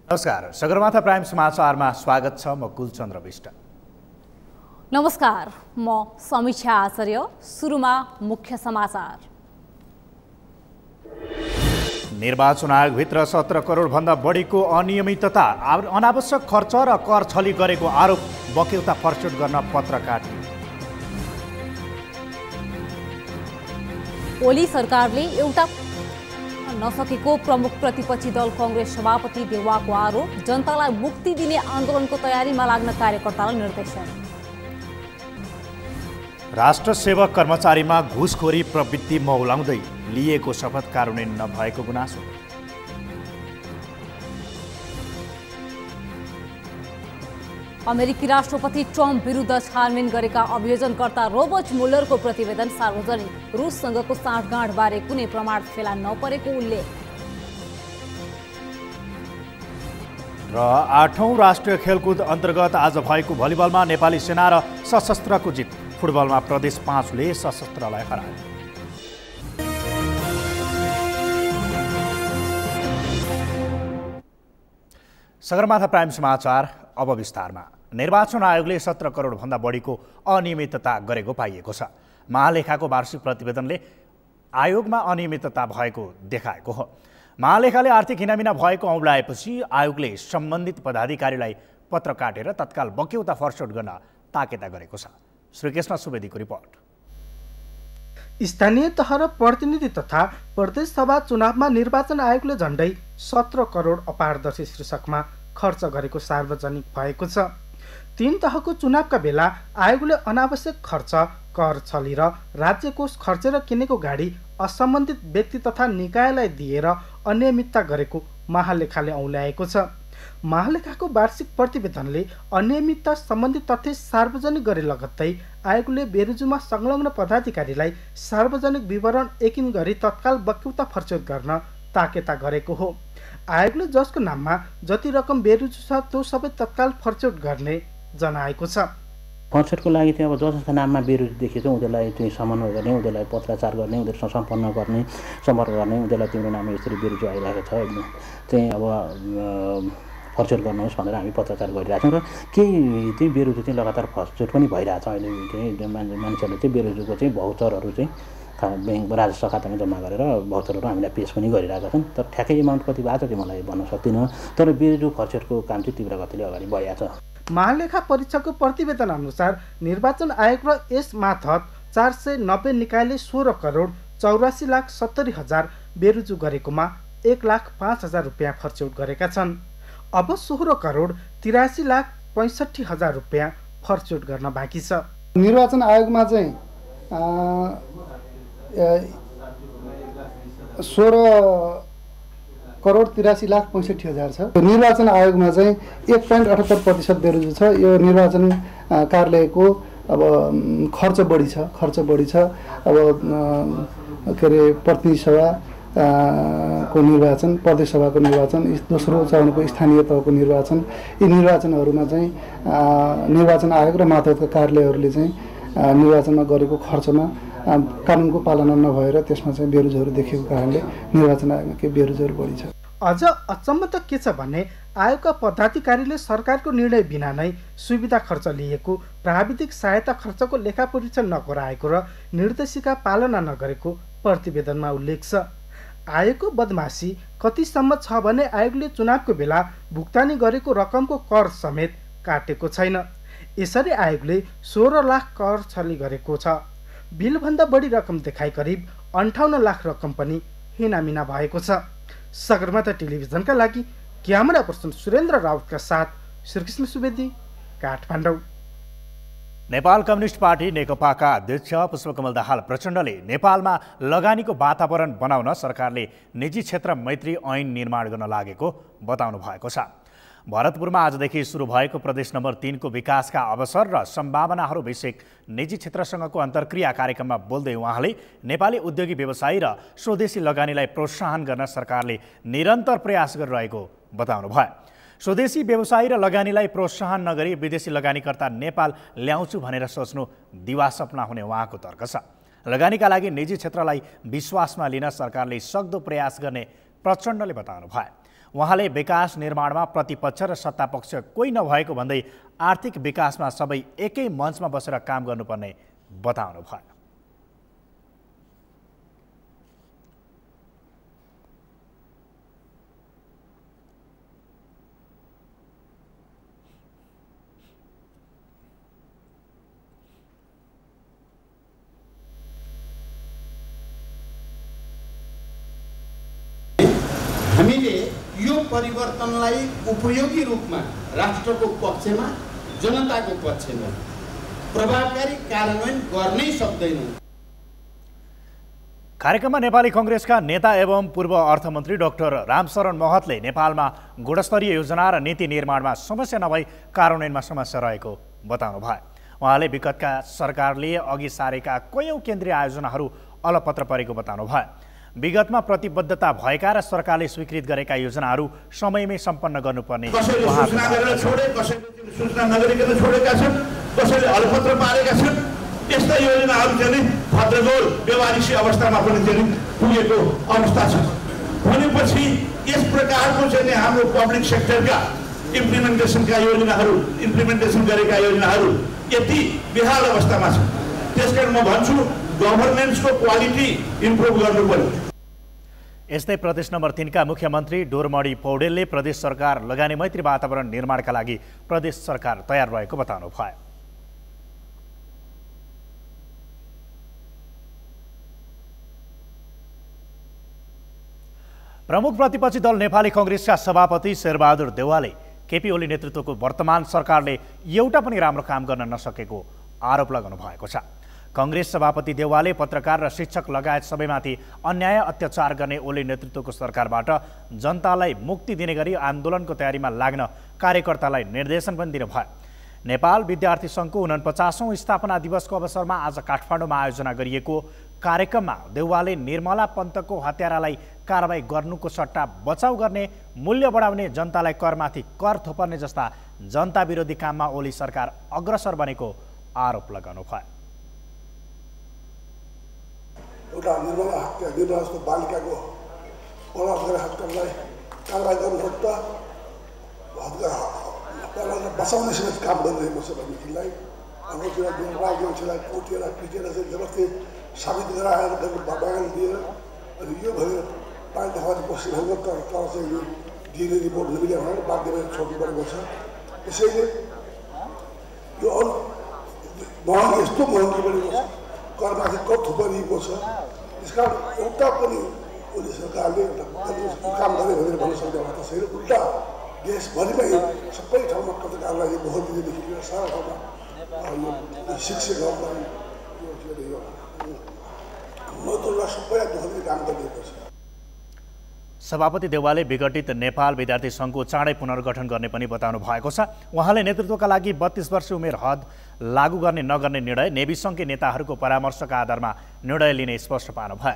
नमस्कार, सगरमाथा प्राइम समाचारमा स्वागत छ। म कुलचन्द्र विष्ट। नमस्कार, म समीक्षा आचार्य। सुरुमा मुख्य समाचार। निर्वाचन आयोगभित्र 17 करोड भन्दा बढीको अनियमितता, अनावश्यक खर्च र कर छली गरेको आरोप, बक्यौता फर्चुट गर्न पत्र काट्यो। ओली सरकारले एउटा नसकेको प्रमुख प्रतिपक्षी दल कांग्रेस सभापति देउवाको आरोप, जनतालाई मुक्ति दिने आन्दोलनको तयारीमा लाग्न कार्यकर्तालाई निर्देशन। राष्ट्र सेवक कर्मचारीमा घुसखोरी प्रवृत्ति मौलाउँदै लिएको शपथ कार्यान्वयन नभएको गुनासो। अमेरिकी राष्ट्रपति ट्रम्प विरुद्ध छानबिन गरेका अभियोजनकर्ता रोबर्ट मुलरको प्रतिवेदन सार्वजनिक। रुससँगको साँठगाँठबारे कुनै प्रमाण फेला नपरेको उल्लेख। र 8औं राष्ट्रिय खेलकुद अन्तर्गत आज भएको भलिबलमा नेपाली सेना र सशस्त्रको जित। फुटबलमा प्रदेश 5ले सशस्त्रलाई हरायो। सगरमाथा प्राइम समाचार अब विस्तारमा। निर्वाचन आयोगले 17 करोड भन्दा बढीको अनियमितता गरेको पाइएको छ। महालेखाको वार्षिक प्रतिवेदनले आयोगमा अनियमितता भएको देखाएको हो। महालेखाले आर्थिक हिनामिना भएको औँल्याएपछि आयोगले सम्बन्धित पदाधिकारीलाई पत्र काटेर तत्काल बक्यौता फर्चौट गर्न ताकेता गरेको छ। श्रीकृष्ण सुवेदीको रिपोर्ट। स्थानीय तह र प्रतिनिधि तथा प्रदेश सभा चुनावमा निर्वाचन आयोगले झण्डै 17 करोड अपारदर्शी शीर्षकमा खर्च गरेको सार्वजनिक भएको छ। 3 तहको चुनावका बेला आयोगले अनावश्यक खर्च, कर छली र राज्य कोष खर्चेर किनेको गाडी असम्बन्धित व्यक्ति तथा निकायलाई दिएर अनियमितता गरेको महालेखाले औँल्याएको छ। महालेखाको वार्षिक प्रतिवेदनले अनियमितता सम्बन्धी तथ्य सार्वजनिक गरे लगत्तै आयोगले बेरुजुमा संलग्न पदाधिकारीलाई सार्वजनिक विवरण एकिन गरी तत्काल बक्यौता फर्चौट गर्न ताकेता गरेको हो। आयोगले जसको नाममा जति रकम बेरुजु छ त्यो सबै तत्काल फर्चौट गर्ने जनाएको छ। फर्चौटको लागि चाहिँ अब जसका नाममा बेरुजु देखेको उनीहरूलाई चाहिँ समन्वय गर्ने, उनीहरूलाई पत्राचार गर्ने, उनीहरूसँग सम्पन्न गर्ने, सम्पर्क गर्ने, उनीहरूलाई तिम्रो नाममा यसरी बेरुजु आइरहेको छ चाहिँ अब फर्चौट गर्नुहोस् भनेर हामी पत्राचार गरिरहेछौँ। र केही चाहिँ बेरुजु चाहिँ लगातार फर्चौट पनि भइरहेछ। अहिले चाहिँ मान्छेहरूले चाहिँ बेरुजुको चाहिँ भाउचरहरू चाहिँ ब्याङ्क राजस्व खातामा जम्मा गरेर भाउचरहरू हामीलाई पेस पनि गरिरहेका छन्। तर ठ्याक्कै एमाउन्ट कति भएको छ त्यो मलाई भन्न सक्दिनँ। तर बेरुजु फर्चौटको काम चाहिँ तीव्र गतिले अगाडि बढिएको छ। महालेखा परीक्षकको प्रतिवेदन अनुसार निर्वाचन आयोग र यस मार्फत 490 निकायले 16 करोड 84,70,000 बेरुजु गरेकोमा 1,05,000 रुपियाँ फर्चौट गरेका छन्। अब 16 करोड 83,65,000 रुपियाँ फर्चौट गर्न बाँकी छ। निर्वाचन आयोगमा चाहिँ 16 करोड 83,65,000 छ। निर्वाचन आयोगमा चाहिँ 1.78% बेरुजु छ। यो निर्वाचन कार्यालयको अब खर्च बढी छ। अब के अरे प्रतिनिधि सभा को निर्वाचन, प्रदेश सभाको निर्वाचन, दोस्रो चरणको स्थानीय तहको निर्वाचन, यी निर्वाचनहरूमा चाहिँ निर्वाचन आयोग र मातहतका कार्यालयहरूले चाहिँ निर्वाचनमा गरेको खर्चमा कानुनको पालना नभएर त्यसमा चाहिँ बेरुजुहरू देखेको कारणले निर्वाचन आयोगमा के बेरुजुहरू बढी छ। अझ अचम्म त के छ भने आयोगका पदाधिकारीले सरकारको निर्णय बिना नै सुविधा खर्च लिएको, प्राविधिक सहायता खर्चको लेखापरीक्षण नगराएको र निर्देशिका पालना नगरेको प्रतिवेदनमा उल्लेख छ। आयोगको बदमासी कतिसम्म छ भने आयोगले चुनावको बेला भुक्तानी गरेको रकमको कर समेत काटेको छैन। यसरी आयोगले 16 लाख कर छली गरेको छ। बिलभन्दा बढी रकम देखाई करिब 58 लाख रकम पनि हिनामिना भएको छ। सगरमाथा टेलिभिजनका लागि क्यामेरा पर्सन सुरेन्द्र राउतका साथ श्रीकृष्ण सुवेदी, काठमाडौँ। नेपाल कम्युनिस्ट पार्टी नेकपाका अध्यक्ष पुष्पकमल दाहाल प्रचण्डले नेपालमा लगानीको वातावरण बनाउन सरकारले निजी क्षेत्र मैत्री ऐन निर्माण गर्न लागेको बताउनु भएको छ। भरतपुरमा आजदेखि सुरु भएको प्रदेश नम्बर 3 को विकासका अवसर र सम्भावनाहरू विषयक निजी क्षेत्रसँगको अन्तर्क्रिया कार्यक्रममा बोल्दै उहाँले नेपाली उद्योगी व्यवसायी र स्वदेशी लगानीलाई प्रोत्साहन गर्न सरकारले निरन्तर प्रयास गरिरहेको बताउनु भयो। स्वदेशी व्यवसायी र लगानीलाई प्रोत्साहन नगरी विदेशी लगानीकर्ता नेपाल ल्याउँछु भनेर सोच्नु दिवास्वप्न हुने उहाँको तर्क छ। लगानीका लागि निजी क्षेत्रलाई विश्वासमा लिन सरकारले सक्दो प्रयास गर्ने प्रचण्डले बताउनु भयो। उहाँले विकास निर्माणमा प्रतिपक्ष र सत्तापक्ष कोही नभएको भन्दै आर्थिक विकासमा सबै एकै मञ्चमा बसेर काम गर्नुपर्ने बताउनुभयो। हामीले यो परिवर्तनलाई उपयोगी रूपमा राष्ट्रको पक्षमा जनताको पक्षमा प्रभावकारी कार्यान्वयन गर्नै सक्दैनौँ। कार्यक्रममा नेपाली कङ्ग्रेसका नेता एवं पूर्व अर्थमन्त्री डाक्टर रामशरण महतले नेपालमा गुणस्तरीय योजना र नीति निर्माणमा समस्या नभई कार्यान्वयनमा समस्या रहेको बताउनु भयो। उहाँले विगतका सरकारले अघि सारेका कयौं केन्द्रीय आयोजनाहरू अलपत्र परेको बताउनु भयो। विगतमा प्रतिबद्धता भएका र सरकारले स्वीकृत गरेका योजनाहरू समयमै सम्पन्न गर्नुपर्ने कसैले सूचना गरेर छोडे, कसैले सूचना नगरिकन छोडेका छन्, कसैले अलपत्र पारेका छन्। यस्ता योजनाहरू चाहिँ भद्रगोल व्यवहारिक अवस्थामा पनि चाहिँ पुगेको अवस्था छ। भनेपछि यस प्रकारको चाहिँ हाम्रो पब्लिक सेक्टरका इम्प्लिमेन्टेसनका योजनाहरू, इम्प्लिमेन्टेसन गरेका योजनाहरू यति बेहाल अवस्थामा छ। त्यसकारण म भन्छु गभर्नेन्सको क्वालिटी इम्प्रुभ गर्नुपर्छ। यस्तै प्रदेश नम्बर 3 का मुख्यमन्त्री डोरमणि पौडेलले प्रदेश सरकार लगानी मैत्री वातावरण निर्माणका लागि प्रदेश सरकार तयार रहेको बताउनु भयो। प्रमुख प्रतिपक्षी दल नेपाली कङ्ग्रेसका सभापति शेरबहादुर देउवाले केपी ओली नेतृत्वको वर्तमान सरकारले एउटा पनि राम्रो काम गर्न नसकेको आरोप लगाउनु भएको छ। कङ्ग्रेस सभापति देउवाले पत्रकार र शिक्षक लगायत सबैमाथि अन्याय अत्याचार गर्ने ओली नेतृत्वको सरकारबाट जनतालाई मुक्ति दिने गरी आन्दोलनको तयारीमा लाग्न कार्यकर्तालाई निर्देशन पनि दिनुभयो। नेपाल विद्यार्थी सङ्घको 49औं स्थापना दिवसको अवसरमा आज काठमाडौँमा आयोजना गरिएको कार्यक्रममा देउवाले निर्मला पन्तको हत्यारालाई कारबाही गर्नुको सट्टा बचाउ गर्ने, मूल्य बढाउने, जनतालाई करमाथि कर थोपर्ने जस्ता जनता विरोधी काममा ओली सरकार अग्रसर बनेको आरोप लगाउनु भयो। एउटा निर्मला हत्या, निर्मला जस्तो बालिकाको बलात्कार हत्यालाई कारबाही गर्नुपर्दा हत्यालाई बचाउने समेत काम गरिरहेको छ भनेदेखिलाई अरूतिर निर्मला मान्छेलाई कोटेर पिटेर चाहिँ जबरजस्ती साबित गराएर बयान दिएर अनि यो भनेर पाँच दफाले बसिरहेको तर चाहिँ दिने रिपोर्ट नमिले भनेर बाध्य भएर छोड्नु परेको छ। त्यसैले यो अरू महँगी यस्तो महँगी बढेको छ, करमाथि कर थुपारिएको छ। त्यसकारण एउटा पनि ओली सरकारले काम गरे भनेर भन्न सक्ने अवस्था छैन। उल्टा देशभरिमै सबै ठाउँमा पत्रकारलाई भोट दिनेदेखि लिएर सारा ठाउँमा यो शिक्षकहरूलाई यो मतहरूलाई सबैलाई दुःख दिने काम गरिएको छ। सभापति देउवाले विघटित नेपाल विद्यार्थी सङ्घको चाँडै पुनर्गठन गर्ने पनि बताउनु भएको छ। उहाँले नेतृत्वका लागि 32 वर्ष उमेर हद लागू गर्ने नगर्ने निर्णय नेभी सङ्घकै नेताहरूको परामर्शका आधारमा निर्णय लिने स्पष्ट पार्नुभयो।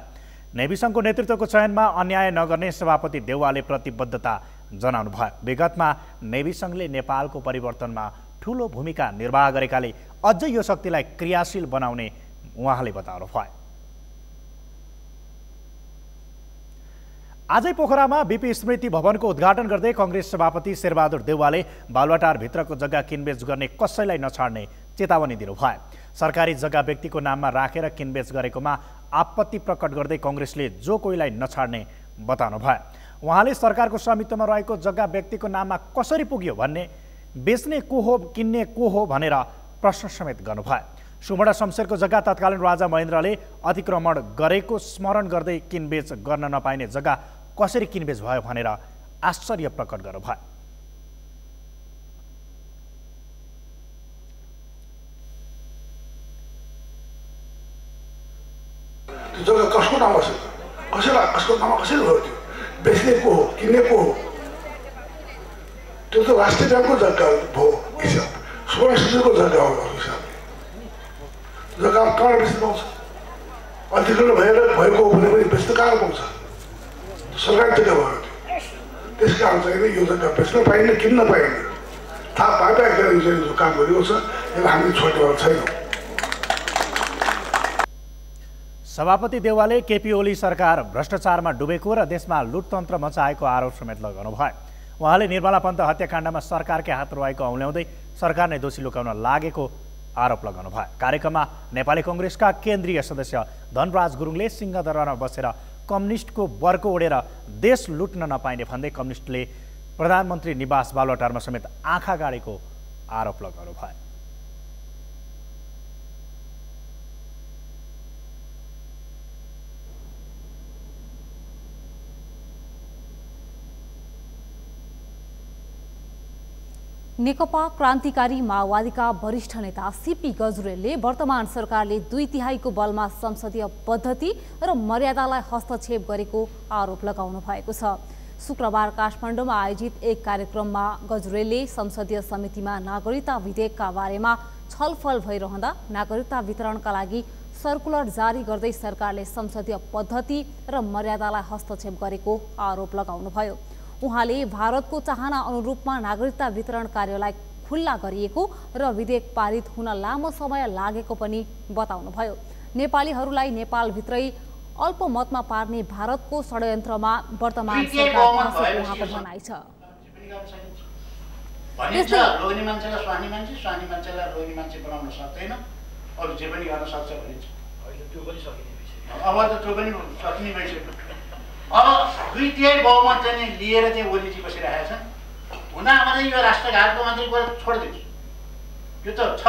नेभी सङ्घको नेतृत्वको चयनमा अन्याय नगर्ने सभापति देउवाले प्रतिबद्धता जनाउनु भयो। विगतमा नेभी सङ्घले नेपालको परिवर्तनमा ठूलो भूमिका निर्वाह गरेकाले अझै यो शक्तिलाई क्रियाशील बनाउने उहाँले बताउनु भयो। आजै पोखरामा बीपी स्मृति भवनको उद्घाटन गर्दै कङ्ग्रेस सभापति शेरबहादुर देउवाले बालुवाटारभित्रको जग्गा किनबेच गर्ने कसैलाई नछाड्ने चेतावनी दिनुभयो। सरकारी जग्गा व्यक्तिको नाममा राखेर किनबेच गरेकोमा आपत्ति प्रकट गर्दै कङ्ग्रेसले जो कोहीलाई नछाड्ने बताउनु भयो। उहाँले सरकारको स्वामित्वमा रहेको जग्गा व्यक्तिको नाममा कसरी पुग्यो भन्ने, बेच्ने को हो किन्ने को हो भनेर प्रश्न समेत गर्नुभयो। सुमडा शमशेरको जग्गा तत्कालीन राजा महेन्द्रले अतिक्रमण गरेको स्मरण गर्दै किनबेच गर्न नपाइने जग्गा कसरी किनबेच भयो भनेर आश्चर्य प्रकट गर्नुभयो। त्यो जग्गा कसको नाममा छ, कसको नाममा कसरी भयो, त्यो बेच्ने को हो किन्ने को हो, त्यो त राष्ट्रिय ब्याङ्कको जग्गा भयो हिसाब, सुवर्ण समितिको जग्गा हो हिसाब। जग्गा कहाँ बेच्नु पाउँछ? अतिक्रमण भएको हो भने पनि बेच्नु कहाँ पाउँछ? सरकारी जग्गा भयो त्यो। त्यस कारण चाहिँ यो जग्गा बेच्न पाइने, किन्न पाइने थाहा पाइपाइ जो काम गरिएको छ यसलाई हामीले छोड्नेवाला छैनौँ। सभापति देउवाले केपी ओली सरकार भ्रष्टाचारमा डुबेको र देशमा लुटतन्त्र मचाएको आरोप समेत लगाउनुभयो। उहाँले निर्मला पन्त हत्याकाण्डमा सरकारकै हात रहेको औल्याउँदै सरकार नै दोषी लुकाउन लागेको आरोप लगाउनुभयो। कार्यक्रममा नेपाली कङ्ग्रेसका केन्द्रीय सदस्य धनराज गुरुङले सिंहदरबारमा बसेर कम्युनिस्टको बर्को ओढेर देश लुट्न नपाइने भन्दै कम्युनिस्टले प्रधानमन्त्री निवास बालुवाटारमा समेत आँखा गाडेको आरोप लगाउनुभयो। नेकपा क्रान्तिकारी माओवादीका वरिष्ठ नेता सीपी गजुरेलले वर्तमान सरकारले 2/3 बलमा संसदीय पद्धति र मर्यादालाई हस्तक्षेप गरेको आरोप लगाउनु भएको छ। शुक्रबार काठमाडौँमा आयोजित एक कार्यक्रममा गजुरेलले संसदीय समितिमा नागरिकता विधेयकका बारेमा छलफल भइरहँदा नागरिकता वितरणका लागि सर्कुलर जारी गर्दै सरकारले संसदीय पद्धति र मर्यादालाई हस्तक्षेप गरेको आरोप लगाउनुभयो। उहाँले भारतको चाहना अनुरूपमा नागरिकता वितरण कार्यलाई खुल्ला गरिएको र विधेयक पारित हुन लामो समय लागेको पनि बताउनुभयो। नेपालीहरूलाई नेपालभित्रै अल्पमतमा पार्ने भारतको षड्यन्त्रमा वर्तमान सरकार उहाँको भनाइ छ। लोग्ने मान्छेलाई स्वानी मान्छे, स्वानी मान्छेलाई लोग्ने मान्छे बनाउन सक्दैन, अरू जे पनि गर्न सक्छ भनिन्छ। त्यो पनि सकिने भइसक्यो। अब त त्यो पनि सकिने भइसक्यो। अब 2/3 बहुमत चाहिँ लिएर चाहिँ ओलीजी बसिरहेका छन्। हुँदा हुँदै यो राष्ट्रघातको मात्रै कुरा छोडिदिन्छु। यो त छ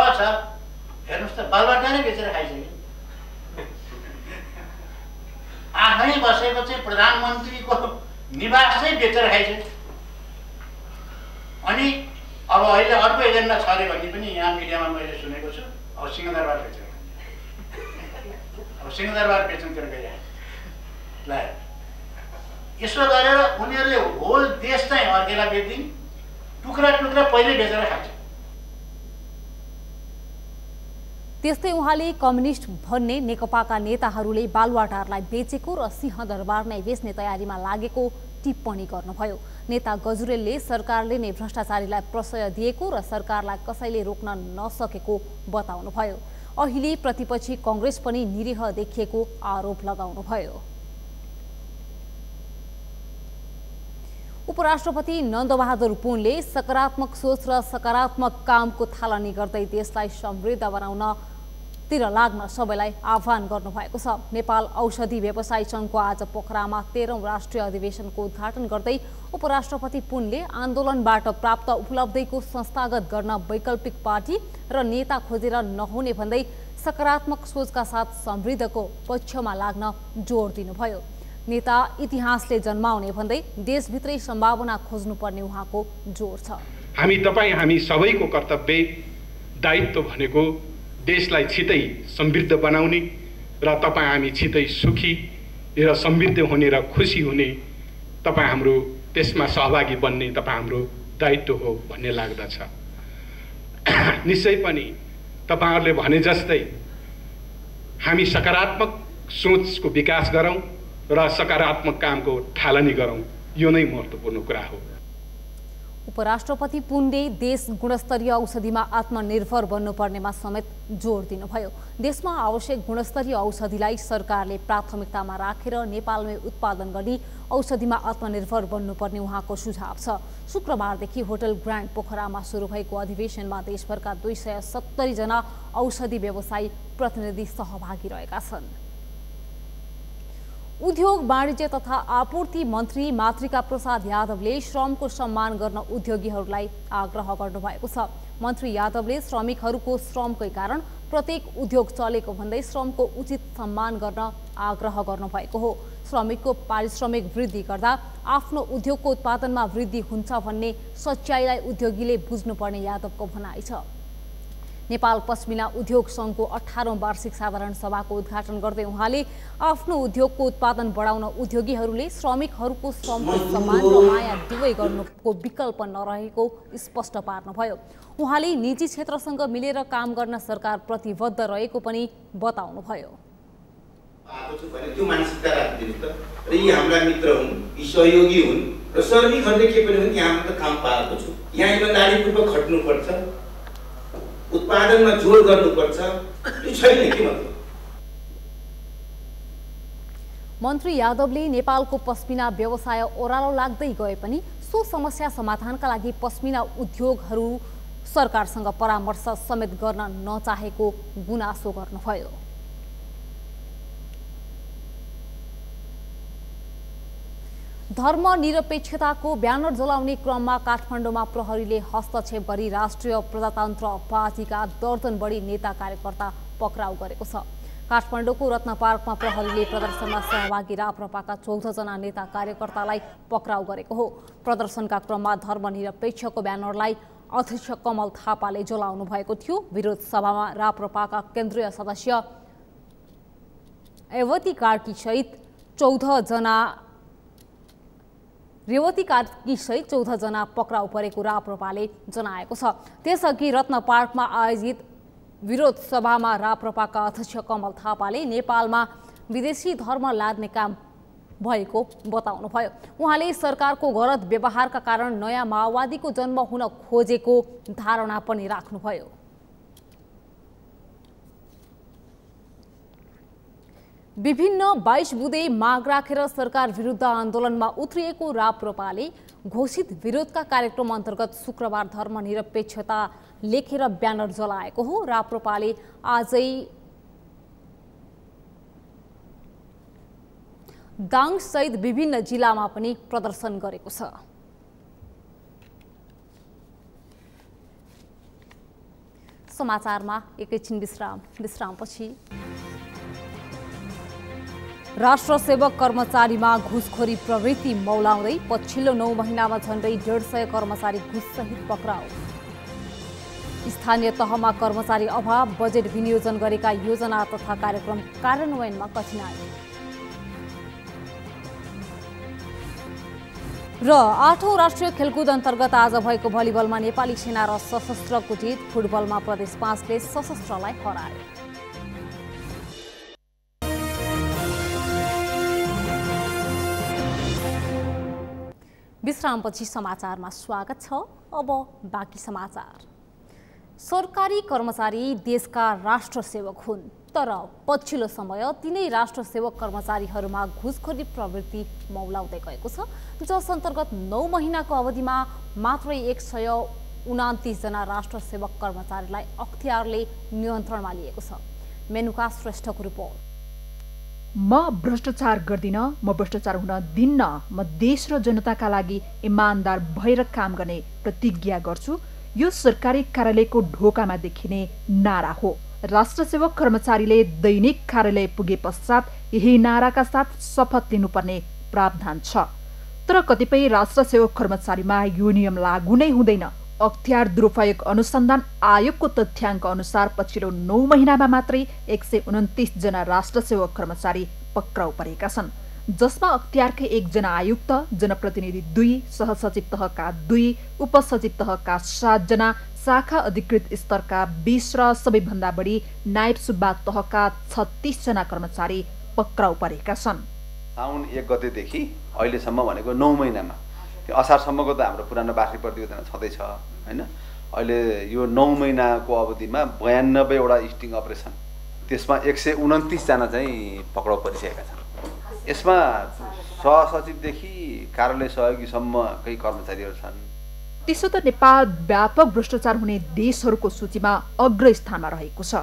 हेर्नुहोस् त, बालुवाटारै बेचेर खाइसक्यो। आफै बसेको चाहिँ प्रधानमन्त्रीको निवास चाहिँ बेचेर खाइसक्यो। अनि अब अहिले अर्को एजेन्डा छ अरे भन्ने पनि यहाँ मिडियामा मैले सुनेको छु। अब सिंहदरबार बेचेर अब सिंहदरबार बेच्नुतिर गइरहेको ल। यसो गरेर उनीहरूले होल देश चाहिँ अर्केलाई बेच्दिन्, टुक्रा टुक्रा पहिल्यै बेचेर खान्छ। त्यस्तै उहाँले कम्युनिस्ट भन्ने नेकपाका नेताहरूले बालुवाटारलाई बेचेको र सिंहदरबार नै बेच्ने तयारीमा लागेको टिप्पणी गर्नुभयो। नेता गजुरेलले सरकारले नै भ्रष्टाचारीलाई प्रश्रय दिएको र सरकारलाई कसैले रोक्न नसकेको बताउनुभयो। अहिले प्रतिपक्षी कङ्ग्रेस पनि निरीह देखिएको आरोप लगाउनुभयो। उपराष्ट्रपति नन्दबहादुर पुनले सकारात्मक सोच र सकारात्मक कामको थालनी गर्दै देशलाई समृद्ध बनाउनतिर लाग्न सबैलाई आह्वान गर्नुभएको छ। नेपाल औषधि व्यवसायी सङ्घको आज पोखरामा 13औं राष्ट्रिय अधिवेशनको उद्घाटन गर्दै उपराष्ट्रपति पुनले आन्दोलनबाट प्राप्त उपलब्धिको संस्थागत गर्न वैकल्पिक पार्टी र नेता खोजेर नहुने भन्दै सकारात्मक सोचका साथ समृद्धको पक्षमा लाग्न जोड दिनुभयो। नेता इतिहासले जन्माउने भन्दै देशभित्रै सम्भावना खोज्नुपर्ने उहाँको जोड छ। हामी सबैको कर्तव्य दायित्व भनेको देशलाई छिटै समृद्ध बनाउने र हामी छिटै सुखी र समृद्ध हुने र खुसी हुने, हाम्रो त्यसमा सहभागी बन्ने हाम्रो दायित्व हो भन्ने लाग्दछ। निश्चय पनि तपाईहरुले भने जस्तै हामी सकारात्मक सोचको विकास गरौँ र सकारात्मक कामको थालनी गरौँ, यो नै महत्त्वपूर्ण कुरा हो। उपराष्ट्रपति पुनले देश गुणस्तरीय औषधिमा आत्मनिर्भर बन्नुपर्नेमा समेत जोड दिनुभयो। देशमा आवश्यक गुणस्तरीय औषधिलाई सरकारले प्राथमिकतामा राखेर नेपालमै उत्पादन गरी औषधिमा आत्मनिर्भर बन्नुपर्ने उहाँको सुझाव छ। शुक्रबारदेखि होटल ग्रान्ड पोखरामा सुरु भएको अधिवेशनमा देशभरका 270 जना औषधि व्यवसायी प्रतिनिधि सहभागी रहेका छन्। उद्योग वाणिज्य तथा आपूर्ति मन्त्री मातृका प्रसाद यादवले श्रमको सम्मान गर्न उद्योगीहरूलाई आग्रह गर्नुभएको छ। मन्त्री यादवले श्रमिकहरूको श्रमकै कारण प्रत्येक उद्योग चलेको भन्दै श्रमको उचित सम्मान गर्न आग्रह गर्नुभएको हो। श्रमिकको पारिश्रमिक वृद्धि गर्दा आफ्नो उद्योगको उत्पादनमा वृद्धि हुन्छ भन्ने सच्चाइलाई उद्योगीले बुझ्नुपर्ने यादवको भनाइ छ। नेपाल पश्मिना उद्योग सङ्घको 18औं वार्षिक साधारण सभाको उद्घाटन गर्दै उहाँले आफ्नो उद्योगको उत्पादन बढाउन उद्योगीहरूले श्रमिकहरूको श्रमको सम्मान र माया दुवै गर्नुको विकल्प नरहेको स्पष्ट पार्नुभयो। उहाँले निजी क्षेत्रसँग मिलेर काम गर्न सरकार प्रतिबद्ध रहेको पनि बताउनुभयो। त्यो मानसिकता राखिदिनु त, र यी हाम्रा मित्र हुन्, यी सहयोगी हुन्, र श्रमिकहरूले के पनि हुन्, यहाँ त काम पाएको छु, यहाँ इमानदारीपूर्वक खट्नुपर्छ, उत्पादनमा जोड गर्नुपर्छ, यो छैन के मतलब। मन्त्री यादवले नेपालको पश्मिना व्यवसाय ओह्रालो लाग्दै गए पनि सो समस्या समाधानका लागि पश्मिना उद्योगहरू सरकारसँग परामर्श समेत गर्न नचाहेको गुनासो गर्नुभयो। धर्मनिरपेक्षताको ब्यानर जलाउने क्रममा काठमाडौँमा प्रहरीले हस्तक्षेप गरी राष्ट्रिय प्रजातन्त्र पार्टीका दर्जन बढी नेता कार्यकर्ता पक्राउ गरेको छ। काठमाडौँको रत्न पार्कमा प्रहरीले प्रदर्शनमा सहभागी राप्रपाका 14 जना नेता कार्यकर्तालाई पक्राउ गरेको हो। प्रदर्शनका क्रममा धर्मनिरपेक्षको ब्यानरलाई अध्यक्ष कमल थापाले जलाउनु भएको थियो। विरोध सभामा राप्रपाका केन्द्रीय सदस्य रेवती कार्की सहित 14 जना पक्राउ परेको राप्रपाले जनाएको छ। त्यसअघि रत्न पार्कमा आयोजित विरोध सभामा राप्रपाका अध्यक्ष कमल थापाले नेपालमा विदेशी धर्म लाद्ने काम भएको बताउनुभयो। उहाँले सरकारको गलत व्यवहारका कारण नयाँ माओवादीको जन्म हुन खोजेको धारणा पनि राख्नुभयो। विभिन्न 22 बुँदे माग राखेर सरकार विरुद्ध आन्दोलनमा उत्रिएको राप्रपाले घोषित विरोधका कार्यक्रम अन्तर्गत शुक्रबार धर्मनिरपेक्षता लेखेर ब्यानर जलाएको हो। राप्रपाले आजै दाङ सहित विभिन्न जिल्लामा पनि प्रदर्शन गरेको छ। समाचारमा एकैछिन विश्रामपछि राष्ट्र सेवक कर्मचारीमा घुसखोरी प्रवृत्ति मौलाउँदै पछिल्लो 9 महिनामा झन्डै 150 कर्मचारी घुससहित पक्राउ। स्थानीय तहमा कर्मचारी अभाव, बजेट विनियोजन गरेका योजना तथा कार्यक्रम कार्यान्वयनमा कठिनाई। र 8औं राष्ट्रिय खेलकुद अन्तर्गत आज भएको भलिबलमा नेपाली सेना र सशस्त्रको जित। फुटबलमा प्रदेश 5ले सशस्त्रलाई हरायो। विश्रामपछि समाचारमा स्वागत छ। अब बाँकी समाचार। सरकारी कर्मचारी देशका राष्ट्र सेवक हुन्, तर पछिल्लो समय तिनै राष्ट्र सेवक कर्मचारीहरूमा घुसखोरी प्रवृत्ति मौलाउँदै गएको छ, जस अन्तर्गत 9 महिनाको अवधिमा मात्रै 129 जना राष्ट्र सेवक कर्मचारीलाई अख्तियारले नियन्त्रणमा लिएको छ। मेनुका श्रेष्ठको रिपोर्ट। म भ्रष्टाचार गर्दिन, म भ्रष्टाचार हुन दिन्न, म देश र जनताका लागि इमानदार भएर काम गर्ने प्रतिज्ञा गर्छु, यो सरकारी कार्यालयको ढोकामा देखिने नारा हो। राष्ट्र सेवक कर्मचारीले दैनिक कार्यालय पुगे पश्चात यही नाराका साथ शपथ लिनुपर्ने प्रावधान छ। तर कतिपय राष्ट्र सेवक कर्मचारीमा यो नियम लागू नै हुँदैन। अख्तियार दुरुपयोग अनुसन्धान आयोगको तथ्याङ्क अनुसार पछिल्लो 9 महिनामा मात्रै 129 जना राष्ट्र सेवक कर्मचारी पक्राउ परेका छन्, जसमा अख्तियारकै 1 जना आयुक्त, जनप्रतिनिधि 2, सहसचिव तहका 2, उपसचिव तहका 7 जना, शाखा अधिकृत स्तरका 20 र सबैभन्दा बढी नायब सुब्बा तहका 36 जना कर्मचारी पक्राउ परेका छन्। साउन 1 गतेदेखि अहिलेसम्म भनेको 9 महिनामा, असारसम्मको त हाम्रो पुरानो वार्षिक प्रतिवेदन छँदैछ हैन। अहिले यो 9 महिनाको अवधिमा 92 वटा स्टिङ अपरेसन, त्यसमा 129 जना चाहिँ पक्राउ परिसकेका छन्। यसमा सहसचिवदेखि कार्यालय सहयोगीसम्मकै कर्मचारीहरू छन्। त्यसो त नेपाल व्यापक भ्रष्टाचार हुने देशहरूको सूचीमा अग्रस्थानमा रहेको छ।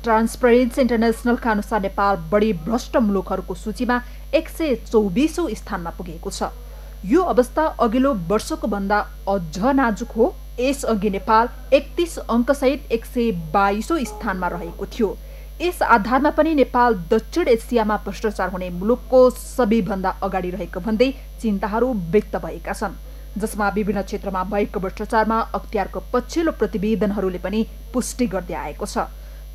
ट्रान्सपरेन्सी इन्टरनेसनलका अनुसार नेपाल बढी भ्रष्ट मुलुकहरूको सूचीमा 124औं स्थानमा पुगेको छ। यो अवस्था अघिल्लो वर्षको भन्दा अझ नाजुक हो। यसअघि नेपाल 31 अङ्कसहित 122औं स्थानमा रहेको थियो। यस आधारमा पनि नेपाल दक्षिण एसियामा भ्रष्टाचार हुने मुलुकको सबैभन्दा अगाडि रहेको भन्दै चिन्ताहरू व्यक्त भएका छन्, जसमा विभिन्न क्षेत्रमा भएको भ्रष्टाचारमा अख्तियारको पछिल्लो प्रतिवेदनहरूले पनि पुष्टि गर्दै आएको छ।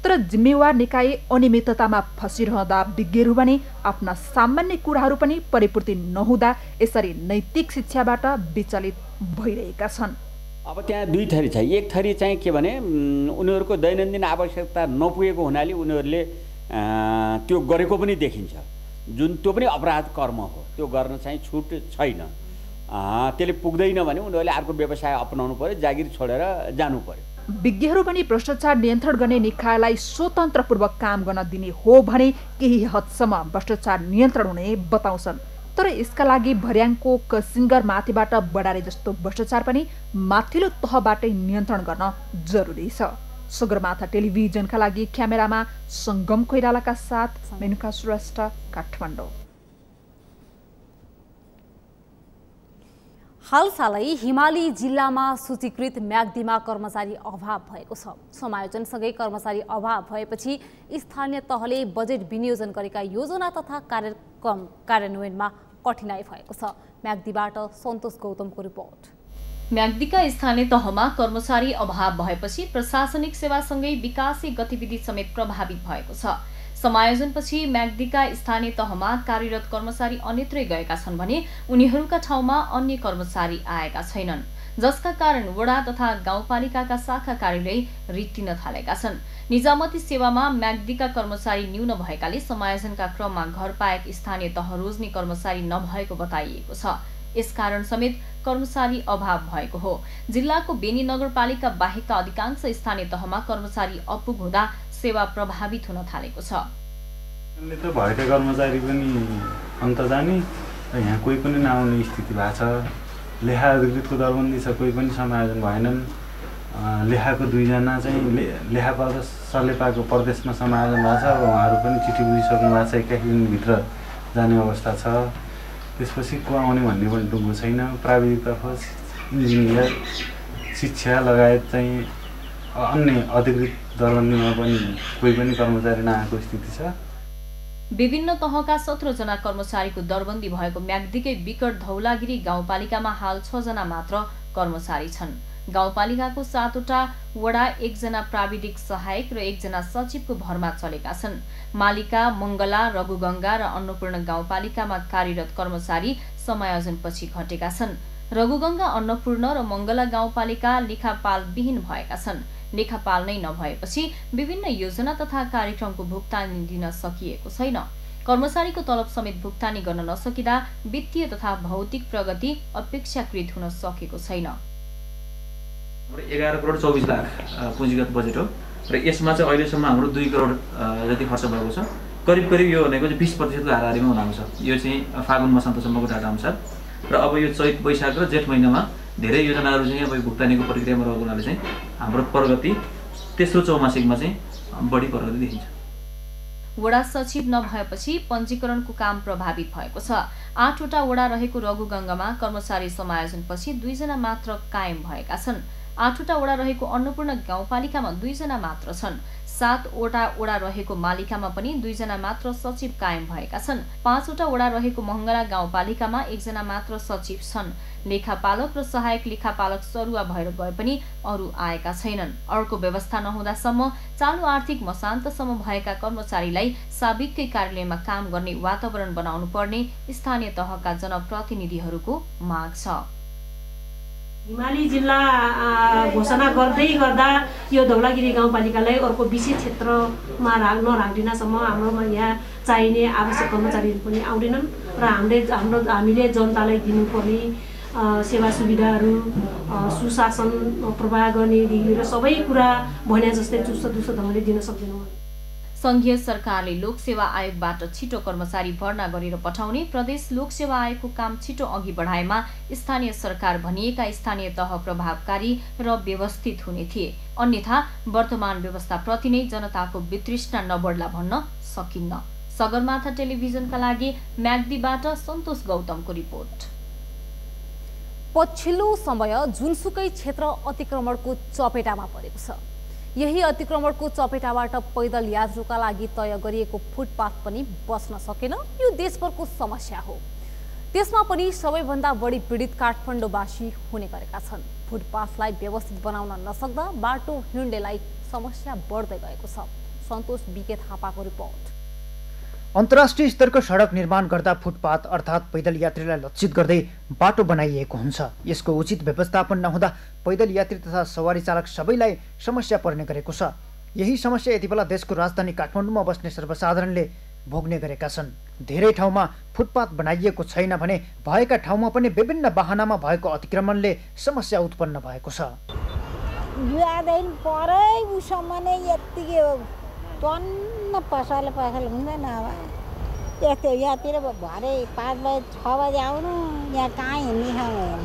तर जिम्मेवार निकाय अनियमिततामा फसिरहँदा विज्ञहरू भने आफ्ना सामान्य कुराहरू पनि परिपूर्ति नहुँदा यसरी नैतिक शिक्षाबाट विचलित भइरहेका छन्। अब त्यहाँ 2 थरी छ। एक थरी चाहिँ के भने उनीहरूको दैनन्दिन आवश्यकता नपुगेको हुनाले उनीहरूले त्यो गरेको पनि देखिन्छ, जुन त्यो पनि अपराध कर्म हो, त्यो गर्न चाहिँ छुट छैन। त्यसले पुग्दैन भने उनीहरूले अर्को व्यवसाय अपनाउनु पर्यो, जागिर छोडेर जानु पर्यो। विज्ञहरू पनि भ्रष्टाचार नियन्त्रण गर्ने निकायलाई स्वतन्त्रपूर्वक काम गर्न दिने हो भने केही हदसम्म भ्रष्टाचार नियन्त्रण हुने बताउँछन्। तर यसका लागि भर्याङको कसिङ्गर माथिबाट बढारे जस्तो भ्रष्टाचार पनि माथिल्लो तहबाटै नियन्त्रण गर्न जरुरी छ। सगरमाथा टेलिभिजनका लागि क्यामेरामा सङ्गम कोइरालाका साथ मेनुका श्रेष्ठ, काठमाडौँ। हालसालै हिमाली जिल्लामा सूचीकृत म्याग्दीमा कर्मचारी अभाव भएको छ। समायोजनसँगै कर्मचारी अभाव भएपछि स्थानीय तहले बजेट विनियोजन गरेका योजना तथा कार्यक्रम कार्यान्वयनमा कठिनाई भएको छ। म्याग्दीबाट सन्तोष गौतमको रिपोर्ट। म्याग्दीका स्थानीय तहमा कर्मचारी अभाव भएपछि प्रशासनिक सेवासँगै विकासे गतिविधि समेत प्रभावित भएको छ। समायोजनपछि म्याग्दीका स्थानीय तहमा कार्यरत कर्मचारी अन्यत्रै गएका छन् भने उनीहरूका ठाउँमा अन्य कर्मचारी आएका छैनन्, जसका कारण वडा तथा गाउँपालिकाका शाखा कार्यालय रित्तिन थालेका छन्। निजामती सेवामा म्याग्दीका कर्मचारी न्यून भएकाले समायोजनका क्रममा घर पाएक स्थानीय तह रोज्ने कर्मचारी नभएको बताइएको छ। यसकारण समेत कर्मचारी अभाव भएको हो। जिल्लाको बेनी नगरपालिका बाहेकका अधिकांश स्थानीय तहमा कर्मचारी अपुग हुँदा सेवा प्रभावित हुन थालेको छ। भएका कर्मचारी पनि अन्त जाने, यहाँ कोही पनि नआउने स्थिति भएको छ। लेखा अधिकृतको दरबन्दी छ, कोही पनि समायोजन भएनन्। लेखाको 2 जना चाहिँ लेखापाल र सलेपाको प्रदेशमा समायोजन भएको छ। अब उहाँहरू पनि चिठी बुझिसक्नु भएको छ, 21 दिनभित्र जाने अवस्था छ। त्यसपछि को आउने भन्ने पनि टुङ्गो छैन। प्राविधिकतर्फ इन्जिनियर, शिक्षा लगायत चाहिँ अन्य अधिकृत दरबन्दीमा पनि कोही पनि कर्मचारी नआएको स्थिति छ। विभिन्न तहका 17 जना कर्मचारीको दरबन्दी भएको म्याग्दीकै विकट धौलागिरी गाउँपालिकामा हाल 6 जना मात्र कर्मचारी छन्। गाउँपालिकाको 7 वटा वडा 1 जना प्राविधिक सहायक र 1 जना सचिवको भरमा चलेका छन्। मालिका, मङ्गला, रघुगङ्गा र अन्नपूर्ण गाउँपालिकामा कार्यरत कर्मचारी समायोजनपछि घटेका छन्। रघुगङ्गा, अन्नपूर्ण र मङ्गला गाउँपालिका लेखापालविहीन भएका छन्। लेखापाल नै नभएपछि विभिन्न योजना तथा कार्यक्रमको भुक्तानी दिन सकिएको छैन। कर्मचारीको तलब समेत भुक्तानी गर्न नसकिँदा वित्तीय तथा भौतिक प्रगति अपेक्षाकृत हुन सकेको छैन। 11 करोड 24 लाख पुँजीगत बजेट हो र यसमा चाहिँ अहिलेसम्म हाम्रो 2 करोड जति खर्च भएको छ। करिब यो भनेको चाहिँ 20% हाराहारीमा हुन आउँछ। यो चाहिँ फागुन मसान्तसम्मको डाटा अनुसार र अब यो चैत, वैशाख र जेठ महिनामा धेरै योजनाहरू चाहिँ अब भुक्तानीको प्रक्रियामा रहेको हुनाले चाहिँ हाम्रो प्रगति तेस्रो चौमासिकमा चाहिँ बढी प्रगति देखिन्छ। वडा सचिव नभएपछि पञ्जीकरणको काम प्रभावित भएको छ। 8 वटा वडा रहेको रघुगङ्गामा कर्मचारी समायोजनपछि 2 जना मात्र कायम भएका छन्। 8 वटा वडा रहेको अन्नपूर्ण गाउँपालिकामा 2 जना मात्र छन्। 7 वटा वडा रहेको मालिकामा पनि 2 जना मात्र सचिव कायम भएका छन्। 5 वटा वडा रहेको मङ्गला गाउँपालिकामा 1 जना मात्र सचिव छन्। लेखापालक र सहायक लेखापालक सरुवा भएर गए पनि अरू आएका छैनन्। अर्को व्यवस्था नहुँदासम्म चालु आर्थिक मसान्तसम्म भएका कर्मचारीलाई साबिककै कार्यालयमा काम गर्ने वातावरण बनाउनु पर्ने स्थानीय तहका जनप्रतिनिधिहरूको माग छ। हिमाली जिल्ला घोषणा गर्दा यो धौलागिरी गाउँपालिकालाई अर्को विशेष क्षेत्रमा नराख्दिनसम्म हाम्रोमा यहाँ चाहिने आवश्यक कर्मचारीहरू पनि आउँदैनन् र हामीले जनतालाई दिनुपर्ने सेवा सुविधाहरू, सुशासन प्रवाह गर्नेदेखि र सबै कुरा भने जस्तै चुस्त ढङ्गले दिन सक्दैनौँ। संघीय सरकारले लोकसेवा आयोगबाट छिटो कर्मचारी भर्ना गरेर पठाउने, प्रदेश लोकसेवा आयोगको काम छिटो अघि बढाएमा स्थानीय सरकार भनिएका स्थानीय तह प्रभावकारी र व्यवस्थित हुने थिए। अन्यथा वर्तमान व्यवस्थाप्रति नै जनताको वितृष्णा नबढ्ला भन्न सकिन्न। सगरमाथा टेलिभिजनका लागि म्याग्दीबाट सन्तोष गौतमको रिपोर्ट। पछिल्लो समय जुनसुकै क्षेत्र अतिक्रमणको चपेटामा परेको छ। यही अतिक्रमणको चपेटाबाट पैदल यात्रुका लागि तय गरिएको फुटपाथ पनि बस्न सकेन। यो देशभरको समस्या हो। त्यसमा पनि सबैभन्दा बढी पीडित काठमाडौँवासी हुने गरेका छन्। फुटपाथलाई व्यवस्थित बनाउन नसक्दा बाटो हिँड्नेलाई समस्या बढ्दै गएको छ। सन्तोष बीके थापाको रिपोर्ट। अन्तर्राष्ट्रिय स्तरको सडक निर्माण गर्दा फुटपाथ अर्थात् पैदल यात्रीलाई लक्षित गर्दै बाटो बनाइएको हुन्छ। यसको उचित व्यवस्थापन नहुँदा पैदल यात्री तथा सवारी चालक सबैलाई समस्या पर्ने गरेको छ। यही समस्या यति बेला देशको राजधानी काठमाडौँमा बस्ने सर्वसाधारणले भोग्ने गरेका छन्। धेरै ठाउँमा फुटपाथ बनाइएको छैन भने भएका ठाउँमा पनि विभिन्न बहानामा भएको अतिक्रमणले समस्या उत्पन्न भएको छ। युवादेखि परै उसम्म नै यत्तिकै हो टन्न पसल हुँदैन अब यस्तो यहाँतिर भरे 5 बजे 6 बजे आउनु यहाँ कहाँ हिँड्ने ठाउँ होइन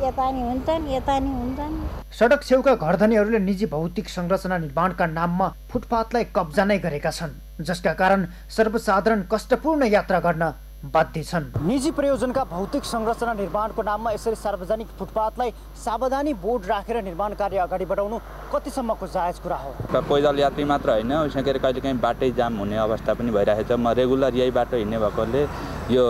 यता नि हुन्छन् यता नि हुन्छन्। सडक छेउका घरधनीहरूले निजी भौतिक संरचना निर्माणका नाममा फुटपाथलाई कब्जा नै गरेका छन्, जसका कारण सर्वसाधारण कष्टपूर्ण यात्रा गर्न बाध्य छन्। निजी प्रयोजनका भौतिक संरचना निर्माणको नाममा यसरी सार्वजनिक फुटपाथलाई सावधानी बोर्ड राखेर निर्माण कार्य अगाडि बढाउनु कतिसम्मको जायज कुरा हो? पैदल यात्री मात्र होइन, उसमा के अरे कहिलेकाहीँ बाटै जाम हुने अवस्था पनि भइरहेको छ। म रेगुलर यही बाटो हिँड्ने भएकोले यो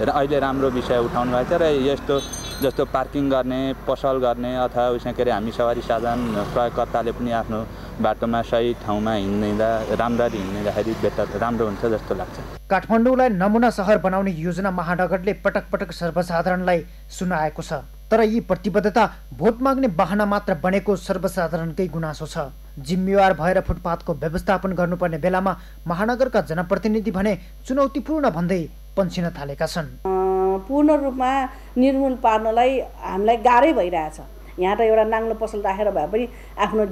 अहिले राम्रो विषय उठाउनु भएको छ र यस्तो जस्तो पार्किङ गर्ने, पसल गर्ने अथवा उसमा के अरे हामी सवारी साधन प्रयोगकर्ताले पनि आफ्नो बाटोमा सही ठाउँमा हिँड्दा राम्ररी हिँड्दाखेरि बेटर राम्रो हुन्छ जस्तो लाग्छ। काठमाडौँलाई नमुना सहर बनाउने योजना महानगरले पटक पटक सर्वसाधारणलाई सुनाएको छ, तर यी प्रतिबद्धता भोट माग्ने बहाना मात्र बनेको सर्वसाधारणकै गुनासो छ। जिम्मेवार भएर फुटपाथको व्यवस्थापन गर्नुपर्ने बेलामा महानगरका जनप्रतिनिधि भने चुनौतीपूर्ण भन्दै पन्छिन थालेका छन्। पूर्ण रूपमा निर्मूल पार्नलाई हामीलाई गाह्रै भइरहेछ। यहाँ त एउटा नाङ्लो पसल राखेर भए पनि आफ्नो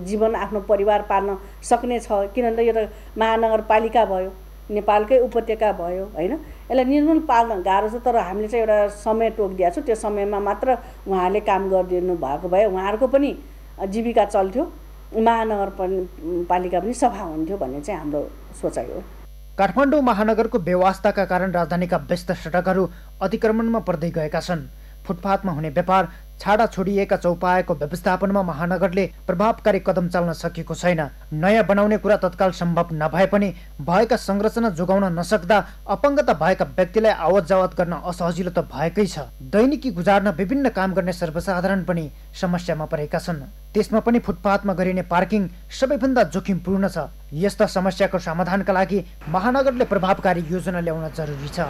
जीवन आफ्नो परिवार पाल्न सक्ने छ, किनभने यो त महानगरपालिका भयो, नेपालकै उपत्यका भयो होइन। यसलाई निर्मूल पाल्न गाह्रो छ, तर हामीले चाहिँ एउटा समय तोकिदिएको छु। त्यो समयमा मात्र उहाँहरूले काम गरिदिनु भएको भए उहाँहरूको पनि जीविका चल्थ्यो, महानगरपालिका पनि सफा हुन्थ्यो भन्ने चाहिँ हाम्रो सोचाइ हो। काठमाडौँ महानगरको बेवास्ताका कारण राजधानीका व्यस्त सडकहरू अतिक्रमणमा पर्दै गएका छन्। फुटपाथमा हुने व्यापार छाडा छोडिएका चौपायाको व्यवस्थापनमा महानगरले प्रभावकारी कदम चाल्न सकेको छैन। नयाँ बनाउने कुरा तत्काल सम्भव नभए पनि भएका संरचना जोगाउन नसक्दा अपाङ्गता भएका व्यक्तिलाई आवत जावत गर्न असजिलो त भएकै छ। दैनिकी गुजार्न विभिन्न काम गर्ने सर्वसाधारण पनि समस्यामा परेका छन्। त्यसमा पनि फुटपाथमा गरिने पार्किङ सबैभन्दा जोखिमपूर्ण छ। यस्ता समस्याको समाधानका लागि महानगरले प्रभावकारी योजना ल्याउन जरुरी छ।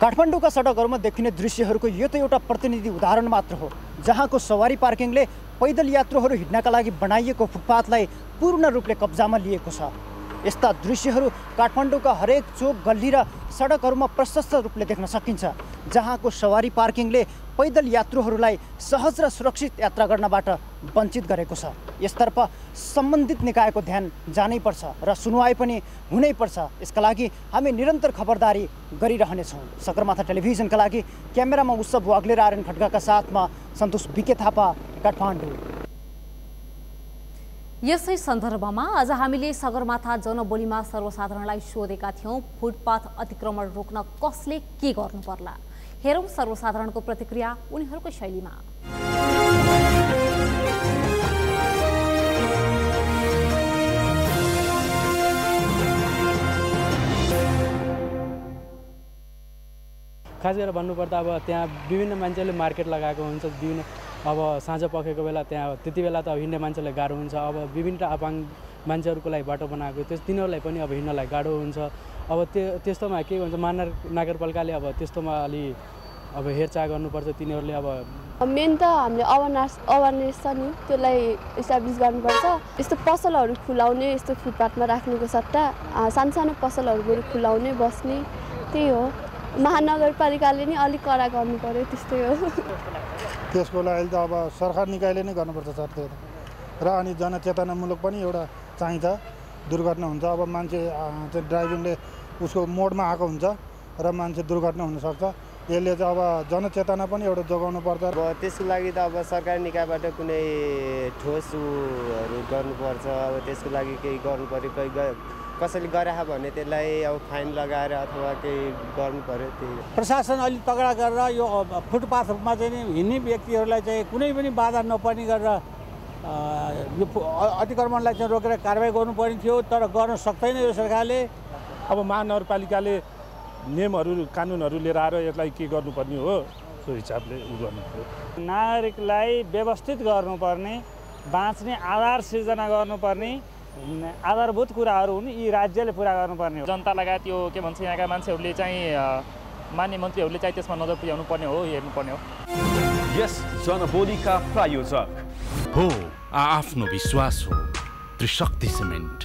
काठमाडौँका सडकहरूमा देखिने दृश्यहरूको यो त एउटा प्रतिनिधि उदाहरण मात्र हो, जहाँको सवारी पार्किङले पैदल यात्रुहरू हिँड्नका लागि बनाइएको फुटपाथलाई पूर्ण रूपले कब्जामा लिएको छ। यस्ता दृश्यहरू काठमाडौँका हरेक चोक गल्ली र सडकहरूमा प्रशस्त रूपले देख्न सकिन्छ, जहाँको सवारी पार्किङले पैदल यात्रुहरूलाई सहज र सुरक्षित यात्रा गर्नबाट वञ्चित गरेको छ। यसतर्फ सम्बन्धित निकायको ध्यान जानैपर्छ र सुनवाई पनि हुनैपर्छ। यसका लागि हामी निरन्तर खबरदारी गरिरहनेछौँ। सगरमाथा टेलिभिजनका लागि क्यामेरामा उत्सव वाग्ले र आर्यन खड्काका साथमा सन्तोष बिके थापा, काठमाडौँ। यसै सन्दर्भमा आज हामीले सगरमाथा जनबोलीमा सर्वसाधारणलाई सोधेका थियौँ, फुटपाथ अतिक्रमण रोक्न कसले के गर्नु पर्ला? हेरौँ सर्वसाधारणको प्रतिक्रिया उनीहरूको शैलीमा। खास गरेर भन्नुपर्दा अब त्यहाँ विभिन्न मान्छेले मार्केट लगाएको हुन्छ, विभिन्न अब साँझ पखेको बेला त्यहाँ त्यति बेला त हिँड्ने मान्छेलाई गाह्रो हुन्छ। अब विभिन्न अपाङ्ग मान्छेहरूको लागि बाटो बनाएको तिनीहरूलाई पनि अब हिँड्नलाई गाह्रो हुन्छ। अब त्यस्तोमा के हुन्छ, महानगरपालिकाले अब त्यस्तोमा अलि अब हेरचाह गर्नुपर्छ। तिनीहरूले अब मेन त हामीले अवेरनेस छ नि, त्यसलाई इस्टाब्लिस गर्नुपर्छ। यस्तो पसलहरू खुलाउने, यस्तो फुटपाथमा राख्नुको सट्टा सानो पसलहरू बरु खुलाउने, बस्ने, त्यही हो। महानगरपालिकाले नि अलिक कडा गर्नु पर्यो, त्यस्तै हो। त्यसको लागि त अब सरकार निकायले नै गर्नुपर्छ सर त्यो र अनि जनचेतनामूलक पनि एउटा चाहिन्छ। दुर्घटना हुन्छ, अब मान्छे चाहिँ ड्राइभिङले उसको मोडमा आएको हुन्छ र मान्छे दुर्घटना हुनसक्छ। यसले चाहिँ अब जनचेतना पनि एउटा जोगाउनु पर्छ। अब त्यसको लागि त अब सरकारी निकायबाट कुनै ठोस उहरू गर्नुपर्छ। अब त्यसको लागि केही गर्नु पर्यो, कसैले गरे भने त्यसलाई अब फाइन लगाएर अथवा केही गर्नु पर्यो। त्यही प्रशासन अलिक तगडा गरेर यो फुटपाथमा चाहिँ हिँड्ने व्यक्तिहरूलाई चाहिँ कुनै पनि बाधा नपर्ने गरेर यो अतिक्रमणलाई चाहिँ रोकेर कारवाही गर्नुपर्ने थियो, तर गर्न सक्दैन यो सरकारले। अब महानगरपालिकाले नियमहरू कानुनहरू लिएर आएर यसलाई के गर्नुपर्ने हो, त्यो हिसाबले उ गर्नुपर्यो। नागरिकलाई व्यवस्थित गर्नुपर्ने, बाँच्ने आधार सिर्जना गर्नुपर्ने आधारभूत कुराहरू हुन्, यी राज्यले पुरा गर्नुपर्ने हो। जनता लगायत यो के भन्छ यहाँका मान्छेहरूले चाहिँ मान्य मन्त्रीहरूले चाहिँ त्यसमा नजर पुर्याउनु पर्ने हो, हेर्नुपर्ने हो। यस जनबोलीका प्रायोजक हो आफ्नो विश्वास हो त्रिशक्ति सिमेन्ट।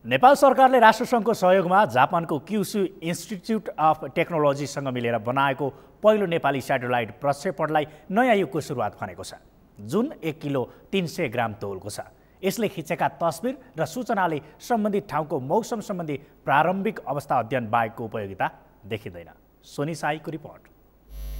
नेपाल सरकारले राष्ट्रसङ्घको सहयोगमा जापानको क्युसु इन्स्टिच्युट अफ टेक्नोलोजीसँग मिलेर बनाएको पहिलो नेपाली स्याटेलाइट प्रक्षेपणलाई नयाँ युगको सुरुवात भनेको छ, जुन 1 किलो 300 ग्राम तौलको छ। यसले खिचेका तस्बिर र सूचनाले सम्बन्धित ठाउँको मौसम सम्बन्धी प्रारम्भिक अवस्था अध्ययन बाहेकको उपयोगिता देखिँदैन। Sony psycho report.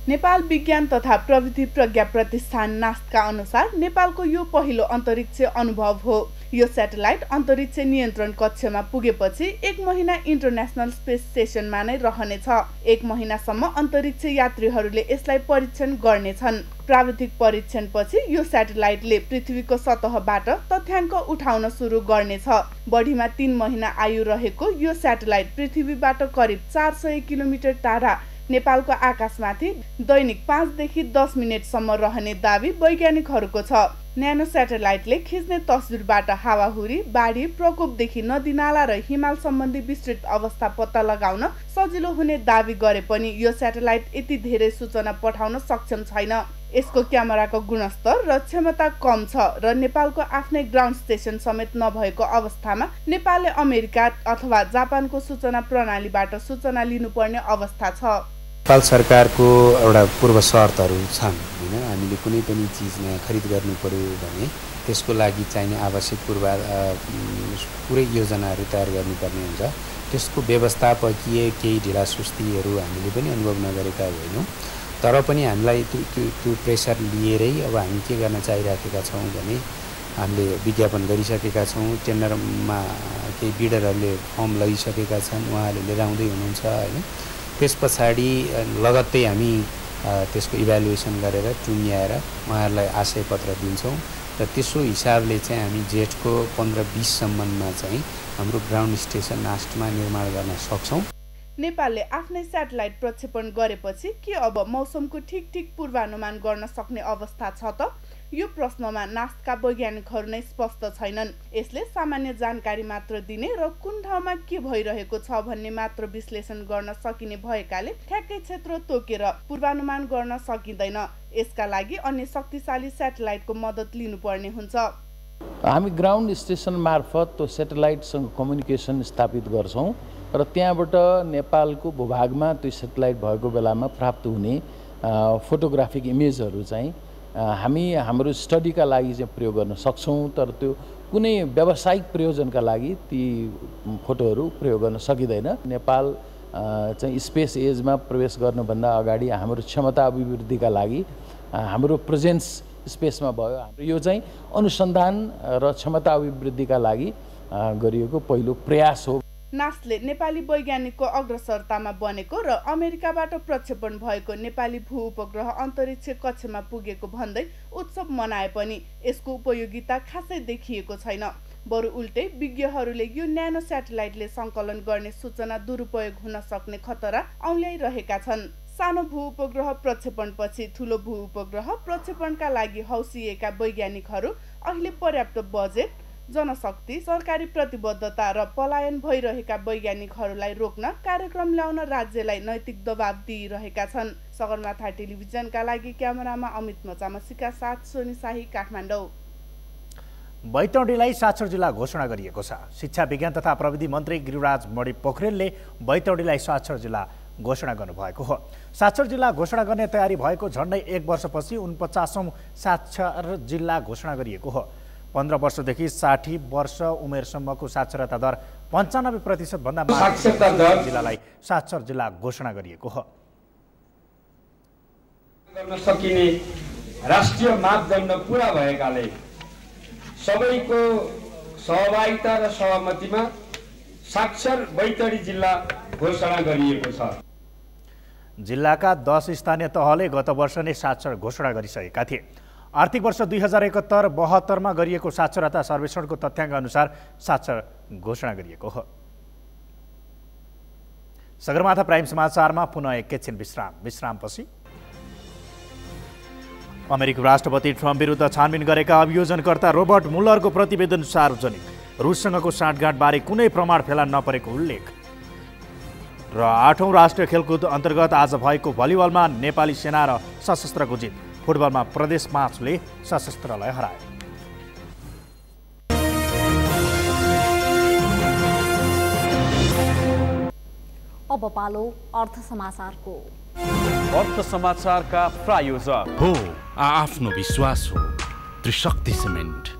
नेपाल विज्ञान तथा प्रविधि प्रज्ञा प्रतिष्ठान नास्टका अनुसार नेपालको यो पहिलो अन्तरिक्ष अनुभव हो। यो स्याटेलाइट अन्तरिक्ष नियन्त्रण कक्षमा पुगेपछि 1 महिना इन्टरनेसनल स्पेस स्टेसनमा नै रहनेछ। 1 महिनासम्म अन्तरिक्ष यात्रीहरूले यसलाई परीक्षण गर्नेछन्। प्राविधिक परीक्षणपछि यो स्याटेलाइटले पृथ्वीको सतहबाट तथ्याङ्क उठाउन सुरु गर्नेछ। बढीमा 3 महिना आयु रहेको यो स्याटेलाइट पृथ्वीबाट करिब 400 किलोमिटर टाढा नेपालको आकाशमाथि दैनिक 5 देखि 10 मिनेटसम्म रहने दाबी वैज्ञानिकहरूको छ। न्यानो स्याटेलाइटले खिच्ने तस्बिरबाट हावाहुरी, बाढी, प्रकोपदेखि नदीनाला र हिमाल सम्बन्धी विस्तृत अवस्था पत्ता लगाउन सजिलो हुने दाबी गरे पनि यो स्याटेलाइट यति धेरै सूचना पठाउन सक्षम छैन। यसको क्यामेराको गुणस्तर र क्षमता कम छ र नेपालको आफ्नै ग्राउन्ड स्टेसन समेत नभएको अवस्थामा नेपालले अमेरिका अथवा जापानको सूचना प्रणालीबाट सूचना लिनुपर्ने अवस्था छ। नेपाल सरकारको एउटा पूर्व शर्तहरू छन् हैन। हामीले कुनै पनि चिज नयाँ खरिद गर्नु पर्यो भने त्यसको लागि चाहिने आवश्यक पुरै योजनाहरू तयार गर्नुपर्ने हुन्छ। त्यसको व्यवस्थापकीय केही ढिलासुस्तीहरू हामीले पनि अनुभव नगरेका होइनौँ, तर पनि हामीलाई त्यो प्रेसर लिएरै अब हामी के गर्न चाहिरहेका छौँ भने हामीले विज्ञापन गरिसकेका छौँ। टेन्डरमा केही बिडरहरूले फर्म लगिसकेका छन्, उहाँहरूले लिएर आउँदै हुनुहुन्छ हैन। त्यस पछाडि लगत्तै हामी त्यसको इभ्यालुएसन गरेर टुङ्ग्याएर उहाँहरूलाई आशय पत्र दिन्छौँ र त्यसो हिसाबले चाहिँ हामी जेठको 15-20 सम्ममा चाहिँ हाम्रो ग्राउन्ड स्टेसन नास्टमा निर्माण गर्न सक्छौँ। नेपालले आफ्नै स्याटेलाइट प्रक्षेपण गरेपछि के अब मौसमको ठीक पूर्वानुमान गर्न सक्ने अवस्था छ त? यो प्रश्नमा नास्टका वैज्ञानिकहरू नै स्पष्ट छैनन्। यसले सामान्य जानकारी मात्र दिने र कुन ठाउँमा के भइरहेको छ भन्ने मात्र विश्लेषण गर्न सकिने भएकाले ठ्याक्कै क्षेत्र तोकेर पूर्वानुमान गर्न सकिँदैन। यसका लागि अन्य शक्तिशाली स्याटेलाइटको मद्दत लिनुपर्ने हुन्छ। हामी ग्राउन्ड स्टेसन मार्फत त्यो स्याटेलाइटसँग कम्युनिकेसन स्थापित गर्छौँ र त्यहाँबाट नेपालको भूभागमा त्यो सेटेलाइट भएको बेलामा प्राप्त हुने फोटोग्राफिक इमेजहरू चाहिँ हामी हाम्रो स्टडीका लागि चाहिँ प्रयोग गर्न सक्छौँ, तर त्यो कुनै व्यावसायिक प्रयोजनका लागि ती फोटोहरू प्रयोग गर्न सकिँदैन। नेपाल चाहिँ स्पेस एजमा प्रवेश गर्नुभन्दा अगाडि हाम्रो क्षमता अभिवृद्धिका लागि हाम्रो प्रेजेन्स स्पेसमा भयो। हाम्रो यो चाहिँ अनुसन्धान र क्षमता अभिवृद्धिका लागि गरिएको पहिलो प्रयास हो। नास्टले नेपाली वैज्ञानिकको अग्रसरतामा बनेको र अमेरिकाबाट प्रक्षेपण भएको नेपाली भू उपग्रह अन्तरिक्ष कक्षमा पुगेको भन्दै उत्सव मनाए पनि यसको उपयोगिता खासै देखिएको छैन। बरु उल्टै विज्ञहरूले यो न्यानो स्याटेलाइटले सङ्कलन गर्ने सूचना दुरुपयोग हुन सक्ने खतरा औल्याइरहेका छन्। सानो भू उपग्रह प्रक्षेपणपछि ठुलो भू उपग्रह प्रक्षेपणका लागि हौसिएका वैज्ञानिकहरू अहिले पर्याप्त बजेट, जनशक्ति, सरकारी प्रतिबद्धता र पलायन भइरहेका वैज्ञानिकहरूलाई रोक्न कार्यक्रम ल्याउन राज्यलाई नैतिक दबाब दिइरहेका छन्। सगरमाथा टेलिभिजनका लागि क्यामेरामा अमित मचामसीका साथ सोनी शाही, काठमाडौँ। बैतडीलाई साक्षर जिल्ला घोषणा गरिएको छ। शिक्षा विज्ञान तथा प्रविधि मन्त्री गिरिराज मणि पोखरेलले बैतडीलाई साक्षर जिल्ला घोषणा गर्नुभएको हो। साक्षर जिल्ला घोषणा गर्ने तयारी भएको झन्डै 1 वर्षपछि 49औं साक्षर जिल्ला घोषणा गरिएको हो। 15 वर्षदेखि 60 वर्ष उमेरसम्मको साक्षरता दर 95% भन्दा माथि जिल्लालाई साक्षर जिल्ला घोषणा गरिएको हो। गर्न सकिने राष्ट्रिय मापदण्ड पूरा भएकाले सबैको सहभागिता र सहमतिमा साक्षर बैतडी जिल्ला घोषणा गरिएको छ। जिल्लाका 10 स्थानीय तहले गत वर्ष नै साक्षर घोषणा गरिसकेका थिए। आर्थिक वर्ष 2071-72 गरिएको साक्षरता सर्वेक्षणको तथ्याङ्क अनुसार साक्षर घोषणा गरिएको हो। सगरमाथा प्राइम समाचारमा पुनः एकैछिन विश्रामपछि अमेरिकी राष्ट्रपति ट्रम्प विरुद्ध छानबिन गरेका अभियोजनकर्ता रोबर्ट मुलरको प्रतिवेदन सार्वजनिक। रुससँगको साँठगाँठबारे कुनै प्रमाण फेला नपरेको उल्लेख। र 8औं राष्ट्रिय खेलकुद अन्तर्गत आज भएको भलिबलमा नेपाली सेना र सशस्त्रको जित। फुटबलमा प्रदेश 5ले सशस्त्रलाई हरायो। अब पालो अर्थ समाचारको। अर्थ समाचारका प्रायोजक हो आफ्नो विश्वास हो त्रिशक्ति सिमेन्ट।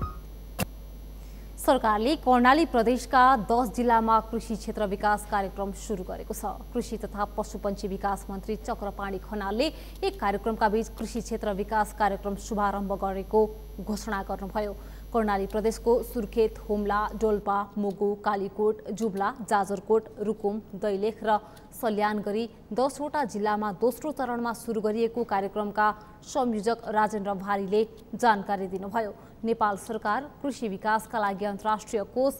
सरकारले कर्णाली प्रदेशका 10 जिल्लामा कृषि क्षेत्र विकास कार्यक्रम सुरु गरेको छ। कृषि तथा पशुपन्छी विकास मन्त्री चक्रपाणी खनालले एक कार्यक्रमका बीच कृषि क्षेत्र विकास कार्यक्रम शुभारम्भ गरेको घोषणा गर्नुभयो। कर्णाली प्रदेशको सुर्खेत, हुम्ला, डोल्पा, मुगु, कालीकोट, जुम्ला, जाजरकोट, रुकुम, दैलेख र सल्यान गरी 10 वटा जिल्लामा दोस्रो चरणमा सुरु गरिएको कार्यक्रमका संयोजक राजेन्द्र भारीले जानकारी दिनुभयो। नेपाल सरकार कृषि विकासका लागि अन्तर्राष्ट्रिय कोष,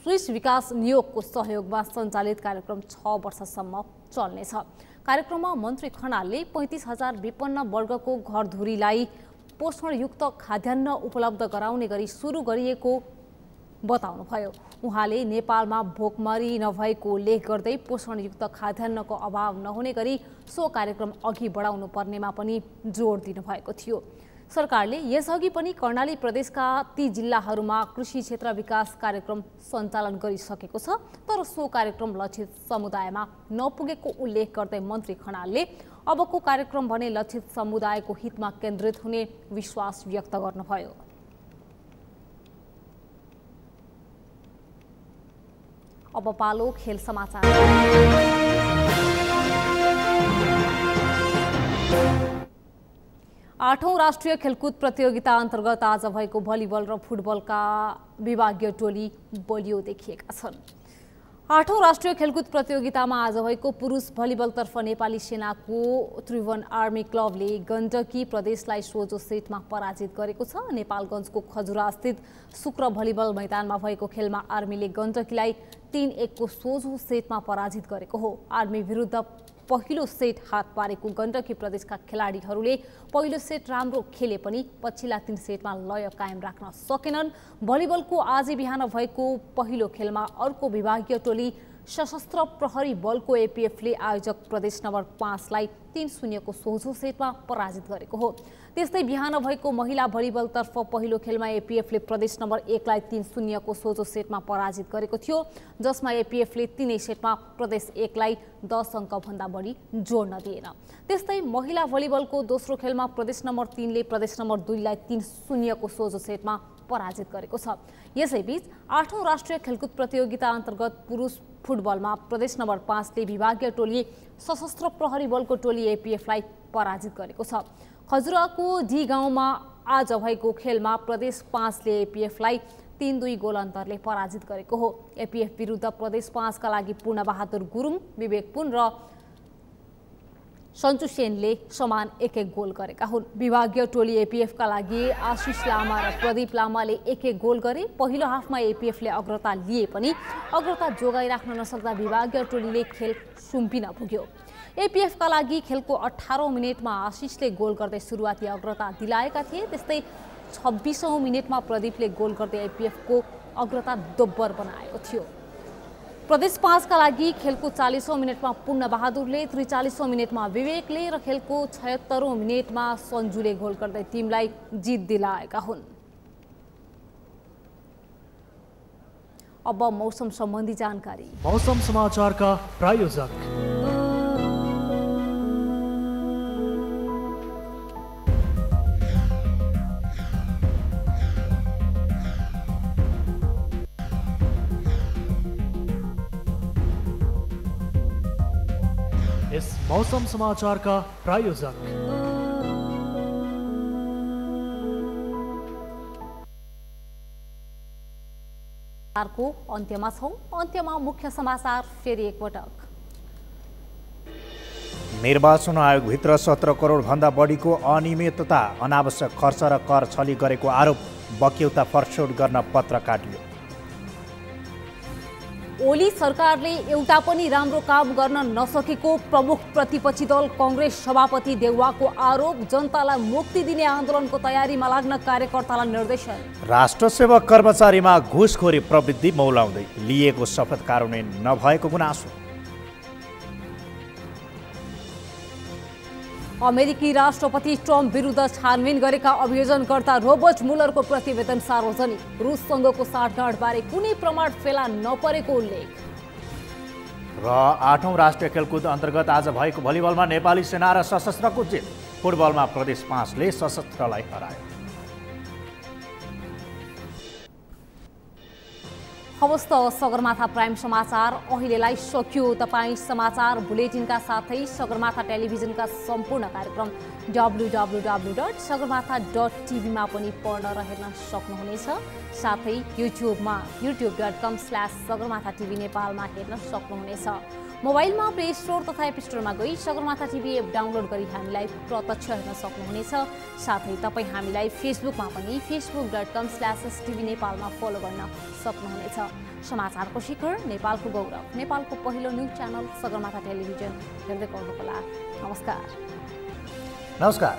स्विस विकास नियोगको सहयोगमा सञ्चालित कार्यक्रम 6 वर्षसम्म चल्नेछ। कार्यक्रममा मन्त्री खनालले 35,000 विपन्न वर्गको घरधुरीलाई पोषणयुक्त खाद्यान्न उपलब्ध गराउने गरी सुरु गरिएको बताउनुभयो। उहाँले नेपालमा भोकमरी नभएको उल्लेख गर्दै पोषणयुक्त खाद्यान्नको अभाव नहुने गरी सो कार्यक्रम अघि बढाउनु पर्नेमा पनि जोड दिनुभएको थियो। सरकारले यसअघि पनि कर्णाली प्रदेशका ती जिल्लाहरूमा कृषि क्षेत्र विकास कार्यक्रम सञ्चालन गरिसकेको छ, तर सो कार्यक्रम लक्षित समुदायमा नपुगेको उल्लेख गर्दै मन्त्री खनालले अबको कार्यक्रम भने लक्षित समुदायको हितमा केन्द्रित हुने विश्वास व्यक्त गर्नुभयो। अब पालो खेल समाचार। आठौं राष्ट्रिय खेलकुद प्रतियोगिता अन्तर्गत आज भएको भलिबल र फुटबलका विभागीय टोली बलियो देखिएका छन्। आठौं राष्ट्रिय खेलकुद प्रतियोगितामा आज भएको पुरुष भलिबलतर्फ नेपाली सेनाको त्रिभुवन आर्मी क्लबले गण्डकी प्रदेशलाई सोझो सेटमा पराजित गरेको छ। नेपालगञ्जको खजुरास्थित शुक्र भलिबल मैदानमा भएको खेलमा आर्मीले गण्डकीलाई 3-1 को सोझो सेटमा पराजित गरेको हो। आर्मी विरुद्ध पहिलो सेट हात पारेको गण्डकी प्रदेशका खेलाडीहरूले पहिलो सेट राम्रो खेले पनि पछिल्ला 3 सेटमा लय कायम राख्न सकेनन्। भलिबलको आज बिहान भएको पहिलो खेलमा अर्को विभागीय टोली सशस्त्र प्रहरी बलको एपीएफले आयोजक प्रदेश नम्बर 5 लाई 3-0 को सोझो सेटमा पराजित गरेको हो। त्यस्तै बिहान भएको महिला भलिबलतर्फ पहिलो खेलमा एपीएफले प्रदेश नम्बर 1 लाई 3-0 को सोझो सेटमा पराजित गरेको थियो, जसमा एपीएफले 3 सेटमा प्रदेश 1 लाई 10 अङ्कभन्दा बढी जोड्न दिएन। त्यस्तै महिला भलिबलको दोस्रो खेलमा प्रदेश नम्बर 3 ले प्रदेश नम्बर 2 लाई 3-0 को सोझो सेटमा पराजित गरेको छ। यसैबीच आठौं राष्ट्रिय खेलकुद प्रतियोगिता अन्तर्गत पुरुष फुटबलमा प्रदेश नम्बर 5 ले विभागीय टोली सशस्त्र प्रहरी बलको टोली एपीएफलाई पराजित गरेको छ। खजुराको डी गाउँमा आज भएको खेलमा प्रदेश 5 ले एपीएफलाई 3-2 गोल अन्तरले पराजित गरेको हो। एपीएफ विरुद्ध प्रदेश 5 का लागि पूर्णबहादुर गुरुङ, विवेक पुन र सञ्चु सेनले समान 1-1 गोल गरेका हुन्। विभागीय टोली एपीएफ का लागि आशिष लामा र प्रदीप लामाले 1-1 गोल गरे। पहिलो हाफमा एपीएफले अग्रता लिए पनि अग्रता जोगाइराख्न नसक्दा विभागीय टोलीले खेल सुम्पिन पुग्यो। एपीएफ का लागि खेलको 18औं मिनेटमा आशिषले गोल गर्दै सुरुवाती अग्रता दिलाएका थिए। त्यस्तै 26औं मिनेटमा प्रदीपले गोल गर्दै एपीएफको अग्रता दोब्बर बनाएको थियो। प्रदेश 5 का लागि खेलको 40औं मिनेटमा पूर्णबहादुरले, 43औं मिनेटमा विवेकले र खेलको 76औं मिनेटमा सञ्जुले गोल गर्दै टिमलाई जित दिलाएका हुन्। अब मौसम सम्बन्धी जानकारी। मौसम समाचारका प्रायोजक यस मौसम समाचारका प्रायोजक को अन्त्यमा छौं। अन्त्यमा मुख्य समाचार फेरि एकपटक। निर्वाचन आयोगभित्र 17 करोड भन्दा बढीको अनियमितता, अनावश्यक खर्च र कर छली गरेको आरोप, बक्यौता फर्सोड गर्न पत्र काटियो। ओली सरकारले एउटा पनि राम्रो काम गर्न नसकेको प्रमुख प्रतिपक्षी दल कांग्रेस सभापति देउवाको आरोप, जनतालाई मुक्ति दिने आन्दोलनको तयारीमा लाग्न कार्यकर्तालाई निर्देशन। राष्ट्र सेवक कर्मचारीमा घुसखोरी प्रवृत्ति मौलाउँदै लिएको शपथ कार्यान्वयन नभएको गुनासो। अमेरिकी राष्ट्रपति ट्रम्प विरुद्ध छानबिन गरेका अभियोजनकर्ता रोबर्ट मुलरको प्रतिवेदन सार्वजनिक। रुससँगको साँठगाँठबारे कुनै प्रमाण फेला नपरेको उल्लेख। र 8औं राष्ट्रिय खेलकुद अन्तर्गत आज भएको भलिबलमा नेपाली सेना र सशस्त्रको जित। फुटबलमा प्रदेश 5ले सशस्त्रलाई हरायो। हवस् त सगरमाथा प्राइम समाचार अहिलेलाई सकियो। तपाईँ समाचार बुलेटिनका साथै सगरमाथा टेलिभिजनका सम्पूर्ण कार्यक्रम www.sagarmatha.tv मा पनि पढ्न र हेर्न सक्नुहुनेछ। साथै युट्युबमा youtube.com/sagarmatha TV नेपालमा हेर्न सक्नुहुनेछ। मोबाइलमा प्ले स्टोर तथा एप स्टोरमा गई सगरमाथा टिभी एप डाउनलोड गरी हामीलाई प्रत्यक्ष हेर्न सक्नुहुनेछ। साथै तपाईँ हामीलाई फेसबुकमा पनि facebook.com/STV नेपालमा फलो गर्न सक्नुहुनेछ। समाचारको शिखर, नेपालको गौरव, नेपालको पहिलो न्युज च्यानल सगरमाथा टेलिभिजन हेर्दै गर्नुहोला। नमस्कार।